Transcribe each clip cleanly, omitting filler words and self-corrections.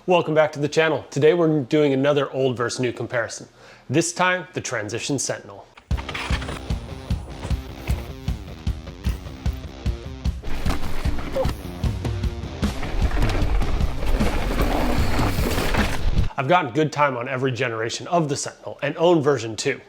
Welcome back to the channel. Today we're doing another old versus new comparison. This time, the Transition Sentinel. I've gotten good time on every generation of the Sentinel and own version 2,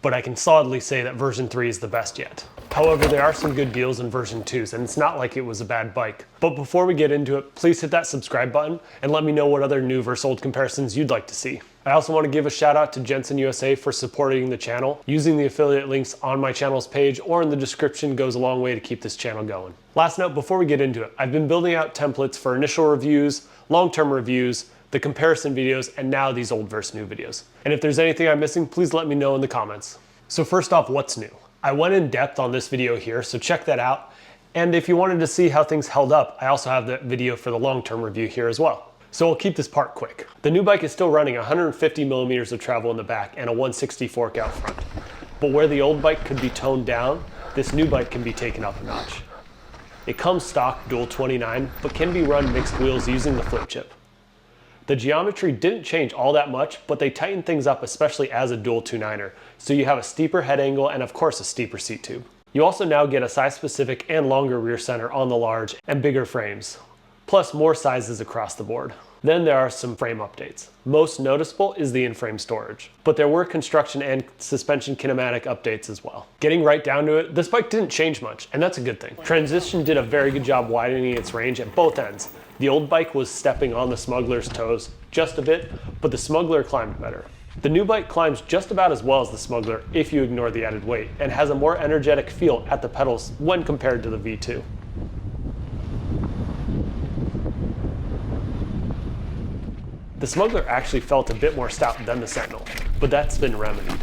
but I can solidly say that version 3 is the best yet. However, there are some good deals in version 2s, and it's not like it was a bad bike. But before we get into it, please hit that subscribe button and let me know what other new versus old comparisons you'd like to see. I also want to give a shout out to Jensen USA for supporting the channel. Using the affiliate links on my channel's page or in the description goes a long way to keep this channel going. Last note before we get into it, I've been building out templates for initial reviews, long-term reviews, the comparison videos, and now these old versus new videos. And if there's anything I'm missing, please let me know in the comments. So first off, what's new? I went in depth on this video here, so check that out. And if you wanted to see how things held up, I also have that video for the long-term review here as well. So we'll keep this part quick. The new bike is still running 150 millimeters of travel in the back and a 160 fork out front. But where the old bike could be toned down, this new bike can be taken up a notch. It comes stock dual 29, but can be run mixed wheels using the flip chip. The geometry didn't change all that much, but they tightened things up, especially as a dual 2.9er, so you have a steeper head angle and of course a steeper seat tube. You also now get a size specific and longer rear center on the large and bigger frames, plus more sizes across the board. Then there are some frame updates. Most noticeable is the in-frame storage, but there were construction and suspension kinematic updates as well. Getting right down to it, this bike didn't change much, and that's a good thing. Transition did a very good job widening its range at both ends. The old bike was stepping on the Smuggler's toes just a bit, but the Smuggler climbed better. The new bike climbs just about as well as the Smuggler if you ignore the added weight, and has a more energetic feel at the pedals when compared to the V2. The Smuggler actually felt a bit more stout than the Sentinel, but that's been remedied.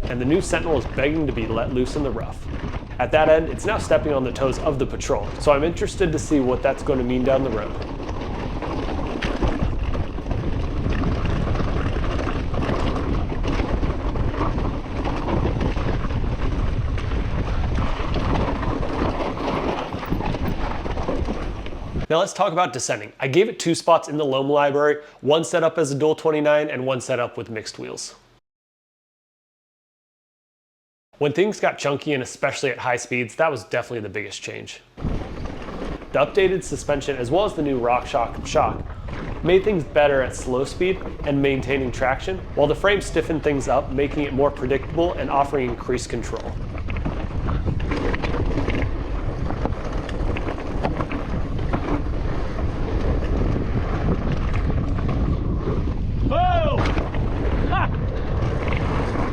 And the new Sentinel is begging to be let loose in the rough. At that end, it's now stepping on the toes of the Patrol, so I'm interested to see what that's going to mean down the road. Now let's talk about descending. I gave it 2 spots in the Loam library, one set up as a dual 29 and one set up with mixed wheels. When things got chunky, and especially at high speeds, that was definitely the biggest change. The updated suspension as well as the new RockShox shock made things better at slow speed and maintaining traction, while the frame stiffened things up, making it more predictable and offering increased control.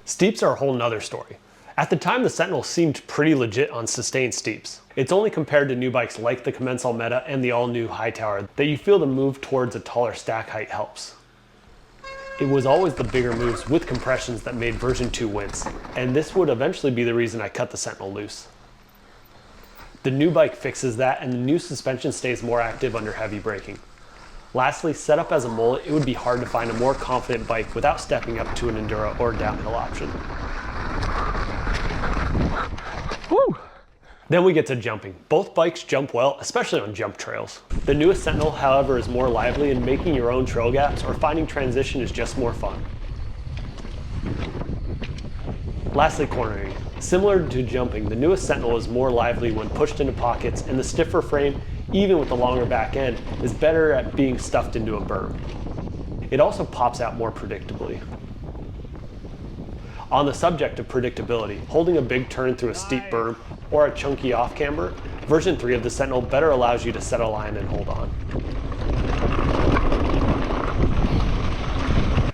Steeps are a whole nother story. At the time, the Sentinel seemed pretty legit on sustained steeps. It's only compared to new bikes like the Commencal Meta and the all-new Hightower that you feel the move towards a taller stack height helps. It was always the bigger moves with compressions that made version 2 wince, and this would eventually be the reason I cut the Sentinel loose. The new bike fixes that, and the new suspension stays more active under heavy braking. Lastly, set up as a mullet, it would be hard to find a more confident bike without stepping up to an enduro or downhill option. Woo! Then we get to jumping. Both bikes jump well, especially on jump trails. The newest Sentinel, however, is more lively, and making your own trail gaps or finding transition is just more fun. Lastly, cornering. Similar to jumping, the newest Sentinel is more lively when pushed into pockets, and the stiffer frame, even with the longer back end, is better at being stuffed into a berm. It also pops out more predictably. On the subject of predictability, holding a big turn through a steep berm or a chunky off camber, version 3 of the Sentinel better allows you to set a line and hold on.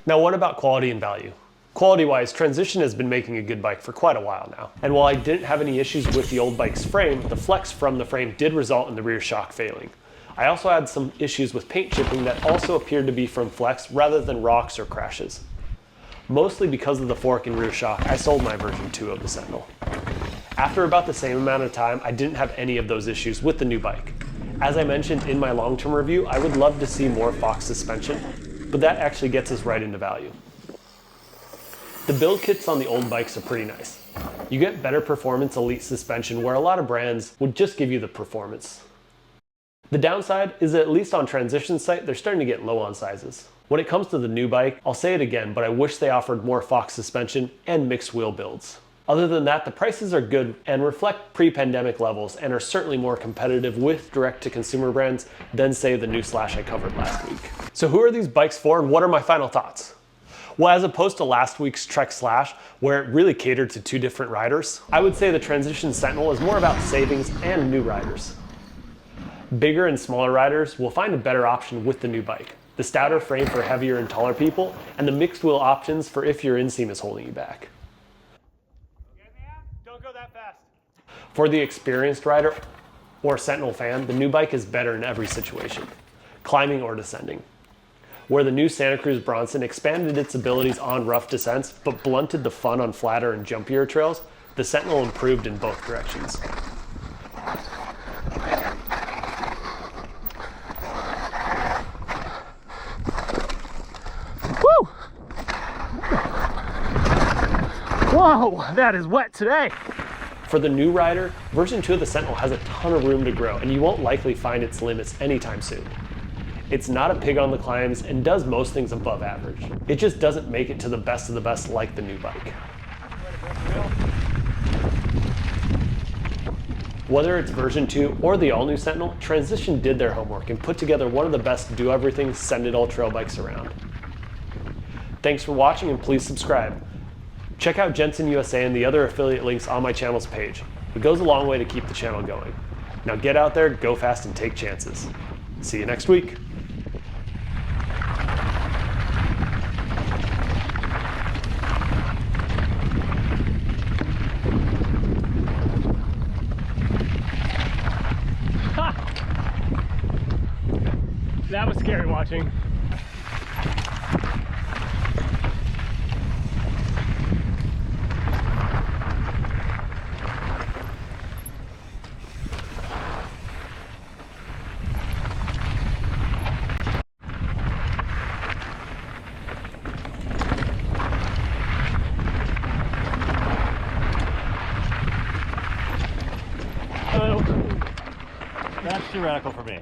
Now what about quality and value? Quality-wise, Transition has been making a good bike for quite a while now. And while I didn't have any issues with the old bike's frame, the flex from the frame did result in the rear shock failing. I also had some issues with paint chipping that also appeared to be from flex rather than rocks or crashes. Mostly because of the fork and rear shock, I sold my version 2 of the Sentinel. After about the same amount of time, I didn't have any of those issues with the new bike. As I mentioned in my long-term review, I would love to see more Fox suspension, but that actually gets us right into value. The build kits on the old bikes are pretty nice. You get better performance elite suspension where a lot of brands would just give you the performance. The downside is that at least on Transition's site, they're starting to get low on sizes. When it comes to the new bike, I'll say it again, but I wish they offered more Fox suspension and mixed wheel builds. Other than that, the prices are good and reflect pre-pandemic levels and are certainly more competitive with direct-to-consumer brands than, say, the new Slash I covered last week. So who are these bikes for and what are my final thoughts? Well, as opposed to last week's Trek Slash, where it really catered to two different riders, I would say the Transition Sentinel is more about savings and new riders. Bigger and smaller riders will find a better option with the new bike. The stouter frame for heavier and taller people, and the mixed wheel options for if your inseam is holding you back. Don't go that fast. For the experienced rider or Sentinel fan, the new bike is better in every situation, climbing or descending. Where the new Santa Cruz Bronson expanded its abilities on rough descents, but blunted the fun on flatter and jumpier trails, the Sentinel improved in both directions. Woo! Whoa, that is wet today. For the new rider, version 2 of the Sentinel has a ton of room to grow, and you won't likely find its limits anytime soon. It's not a pig on the climbs and does most things above average. It just doesn't make it to the best of the best like the new bike. Whether it's version 2 or the all-new Sentinel, Transition did their homework and put together one of the best do-everything send-it-all trail bikes around. Thanks for watching and please subscribe. Check out Jensen USA and the other affiliate links on my channel's page. It goes a long way to keep the channel going. Now get out there, go fast, and take chances. See you next week. That was scary watching. Hello. That's too radical for me.